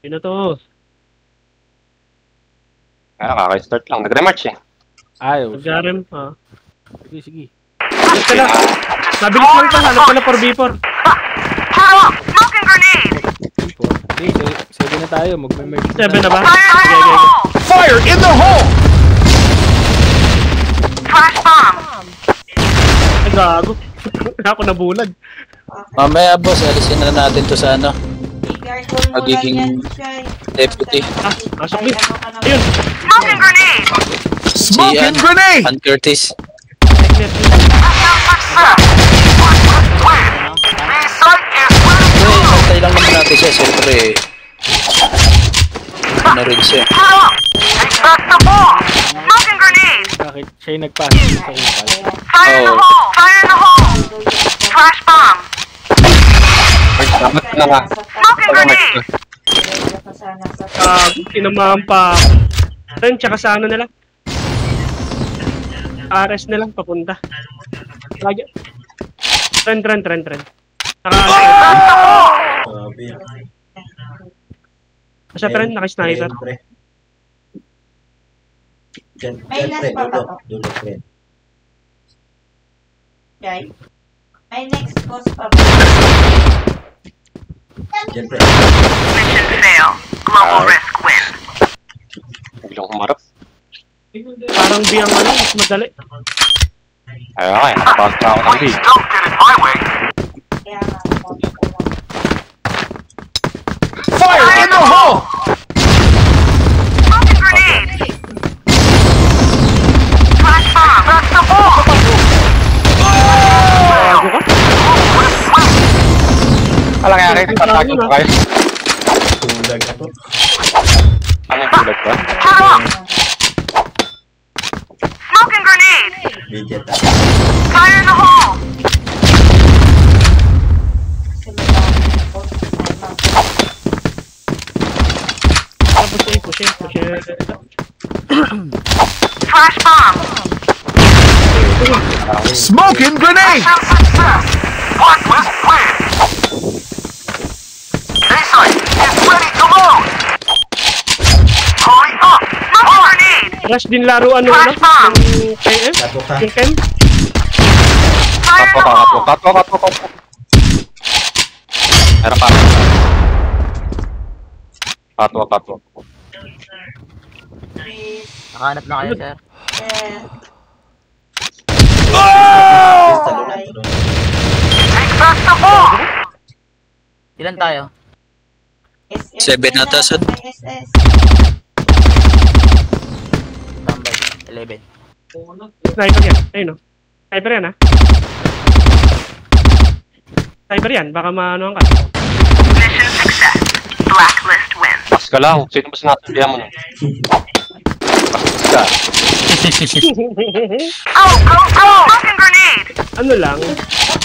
Yun na to. Kaka-start lang. Nag-remarch eh. Ayos. Nag-RM. Sige, sige. Hanap ka na. Mabilis lang ito. Hanap ka na 4v4. Smoking grenade! Okay, 7 na tayo. Mag-merge 7 na ba? Fire in the hole! Fire in the hole! Flash bomb! Ay, gago. Ako nabulag. Mamaya boss, alisin na natin to sa ano. Magiging deputy. Pasok din. Ayun. Smoking grenade! Smoking grenade! Ann Curtis. Okay, hantay lang naman natin siya. Siyempre, ano rin siya. Take back the ball! Smoking grenade! Bakit siya yung nagpass sa impal? Fire in the hole! Fire in the hole! Flash bomb! Dapat na nga. Smoking grenade! Tinamahan pa. Ren, tsaka sa ano nila. RS na lang papunta. Lagi. Trend. Kasi trend, naka-sniper. May last pa ba to? Okay. May next boss pa ba? Mission fail. Global risk win. Biglang humarap. Parang biyang ano, mas madali. Ayun nga eh. Napasok na ako ng B. Don't get in my way! Kaya nga. Fire in the hole! Smoking grenade! Flash bomb! That's the ball! Gago ka? Alang nga kayo. Nagpatagin ko kayo. Ano yung bulag ba? Smoking grenade! Fire in the hole! Push. Flash bomb! Smoking grenade! Success! Blacklist win! A-site is ready to load! Hurry up! Smoking grenade! Rush din laruan nung ano? Yung KM? Yung KM? Fire in the hole! Katwa. Meron pa. Katwa. Nakahanap na kayo, sir. Take back the ball! Ilan tayo? 7 na tasod. Tambay. 11. Sniper yan. Ayun o. Sniper yan ha. Sniper yan. Baka maanoan ka. Mission success. Blacklist win. Pas ka lang. Sino ba sinasabihan mo nun? Pas ka. Go! Smoking grenade! Ano lang?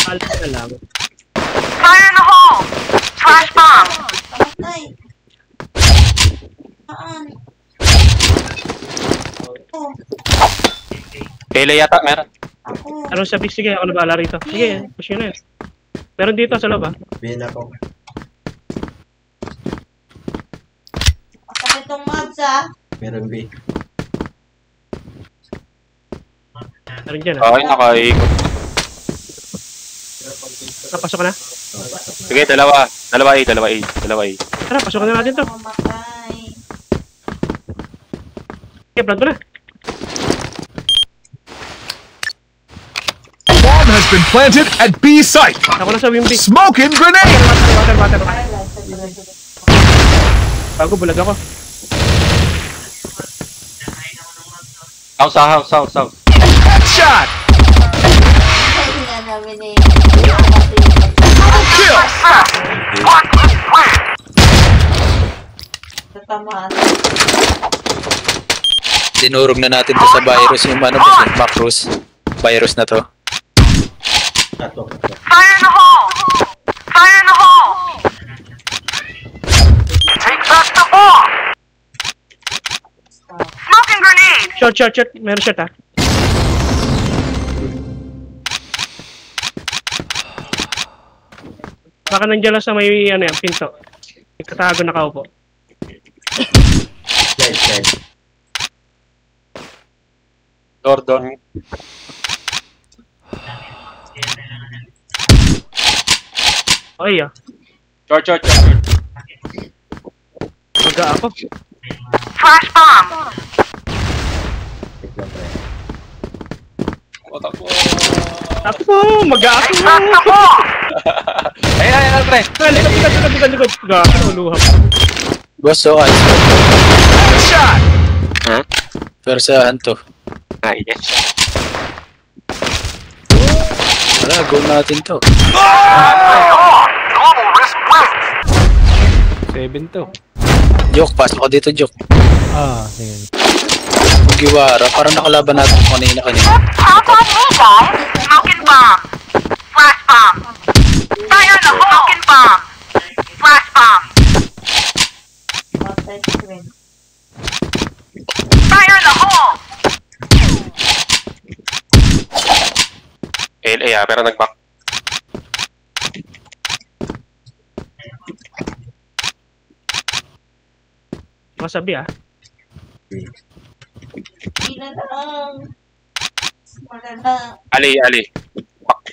Alas na lang. Fire in the hole! Flash bomb! Patay. Saan? Oh, Kayla yata meron. ako. Ano sabi? Sige, ako na bahala rito. Sige, push nyo na yun. Meron dito sa loob ha. Masakit tong mods ah. Meron dyan ha. Ay, nakaikot. Napasok ka na? Sige, dalawa A. Tara, pasokan na natin to. Mamatay. Okay, blood mo na. Bomb has been planted at B site. Ako na sa Wimby. Smoking grenade! Water. Bago, bulag ako. House. Headshot! Hindi na namin eh. Kill! Blacklist win! Tatamaan. Dinurog na natin to sa virus yung ano boss, yung Macros. Virus na to. Fire in the hole! Fire in the hole! Take back the ball! Smoking grenade! Short. Meron short ha. Baka nandiyan lang sa may ano yan, pinto. May katago nakaupo. Door. Ay, Short. maga ako. Flash bomb. Takbo. Takbo, maga ako. Press the wall. Ayan, pre. Likod. Gago, luha. Boss, so ayos. Headshot! Persahan to. Yes. Wala, go natin to. Global risk wins. 7 to. Joke, pasok ko dito, Joke. Sige. Magiwara, parang nakalaban natin kanina. Count on me, guys. Smoking bomb. Flash bomb. Fire in the hole. Smoking bomb. Flash bomb. Outside screen. Fire in the hole. LA pero nag-back. Masabi Hindi na lang. Maganda. Ali.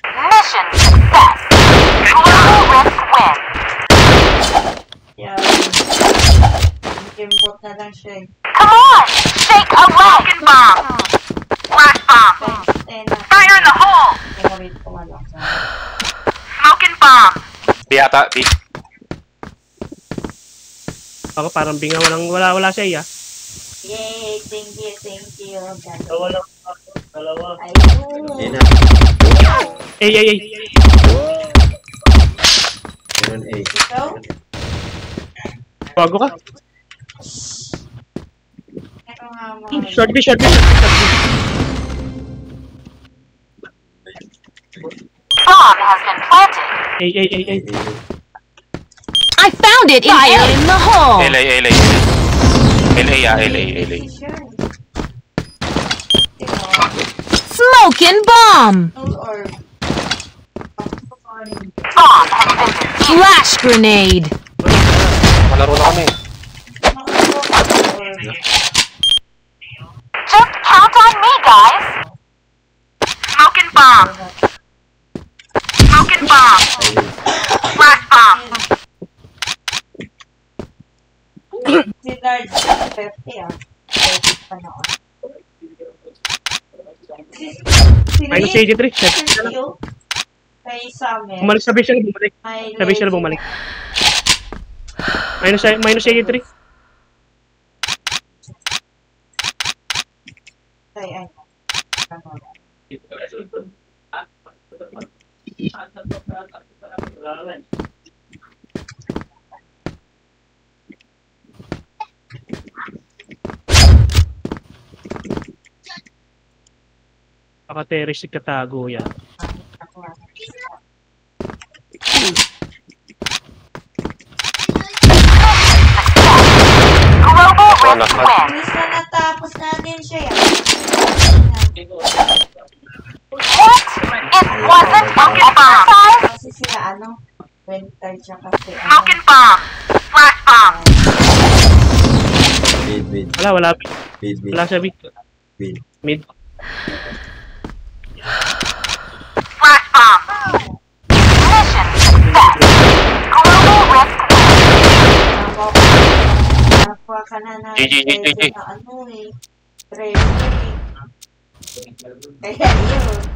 Mission success. Global risk wins. Yeah. Import na lang siya eh. Come on. Shake away. Smoking bomb. Flash bomb. Fire in the hole. Memory ko wala. Smoking bomb. B ata, B. Ako parang binga wala siya Yay! Thank you. Dalawa. Ayun. Ay. Ikaw? Bago ka. Ito nga mga. Short B. Bomb has been planted. Ay. I found it in the hole. LA. Smoking bomb. Or Bomb has been defused. Flash grenade. Malaro na kami. Just count on me, guys. Smoking bomb. Smoking bomb. Flash bomb. si Large 50 ah. 30 pa noon. Minus 83. Kay Summer. Bumalik sabi siya bumalik. Minus 83. Kay ano. Paka-terrorist katago yan. Global risk wins. Inis na natapos natin siya yan. What? It wasn't smoking bomb. Kasi sila ano, winter siya kasi ano. Smoking bomb. Flash bomb. Wala. Wala siya big. Mid. Flash bomb. Mission success. Global risk wins. Nakuha ka na na. GG. Ano eh. Training. Kaya yun.